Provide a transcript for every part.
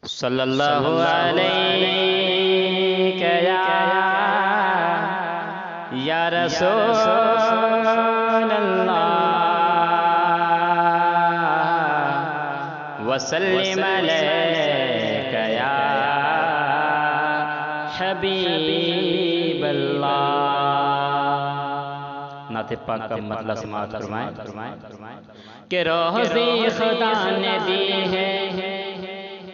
صلی اللہ علیہ یا رسول اللہ وسلم علیک یا حبیب اللہ۔ نعت پاک کا مطلب سماعت فرمائیں کہ روزی خدا نے دی ہے،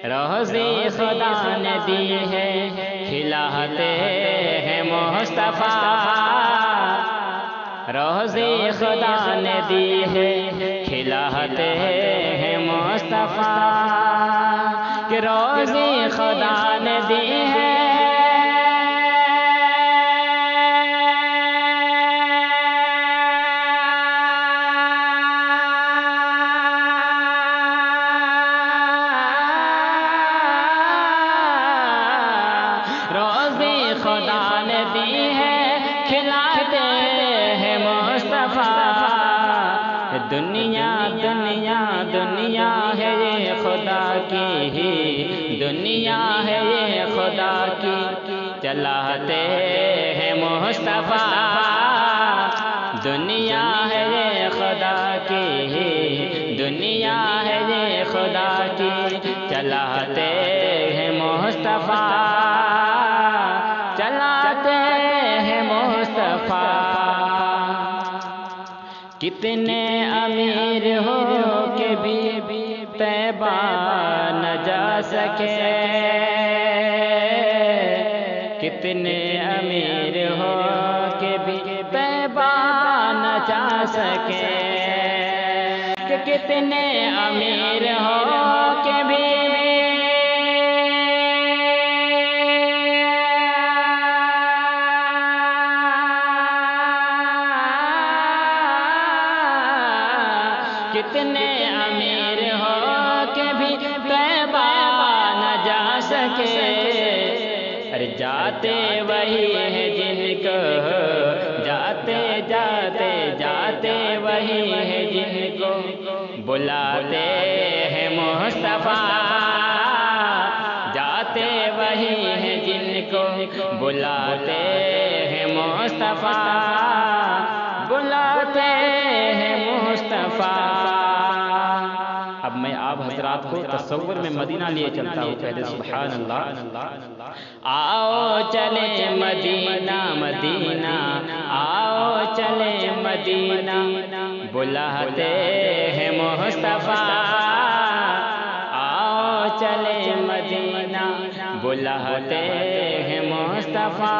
روزی خدا نے دی ہے، کھلاتے ہیں مصطفیٰ۔ روزی خدا نے دی ہے، کھلاتے ہیں مصطفیٰ۔ کہ روزی خدا نے دی ہے، خدا نے دی ہے، کھلاتے ہیں مصطفیٰ۔ دنیا دنیا دنیا ہے یہ خدا کی ہی دنیا ہے، یہ خدا کی چلاتے ہیں مصطفیٰ۔ دنیا ہے یہ خدا کی ہی دنیا ہے، یہ خدا کی چلاتے ہیں مصطفیٰ، چلاتے ہیں مصطفیٰ۔ کتنے امیر ہو کے بھی طیبہ نہ جا سکے، کتنے امیر ہو کے بھی طیبہ نہ جا سکے، کہ کتنے امیر ہو کے بھی کتنے امیر ہو کے بھی طیبہ نہ جا سکے۔ ارے جاتے وہی ہیں جن کو جاتے جاتے جاتے وہی ہیں جن کو بلاتے ہیں مصطفیٰ۔ جاتے وہی ہیں جن کو بلاتے ہیں مصطفیٰ، بلاتے ہیں مصطفیٰ۔ اب میں آپ حضرات کو تصور میں مدینہ لیے چلتا ہوں، کہتے سبحان اللہ۔ آؤ چلے مدینہ مدینہ، آؤ چلے مدینہ، بلاتے ہیں مصطفیٰ۔ آؤ چلے مدینہ، بلاتے ہیں مصطفیٰ۔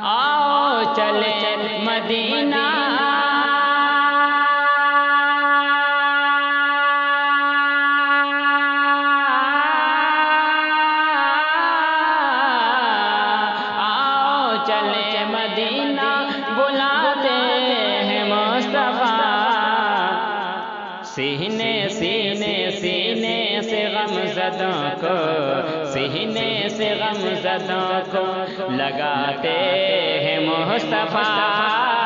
آؤ چلے مدینہ، چلے مدینہ، بلاتے ہیں مصطفیٰ۔ سینے سینے سینے سے غم زدوں کو، سینے سے غم زدوں کو لگاتے ہیں مصطفیٰ۔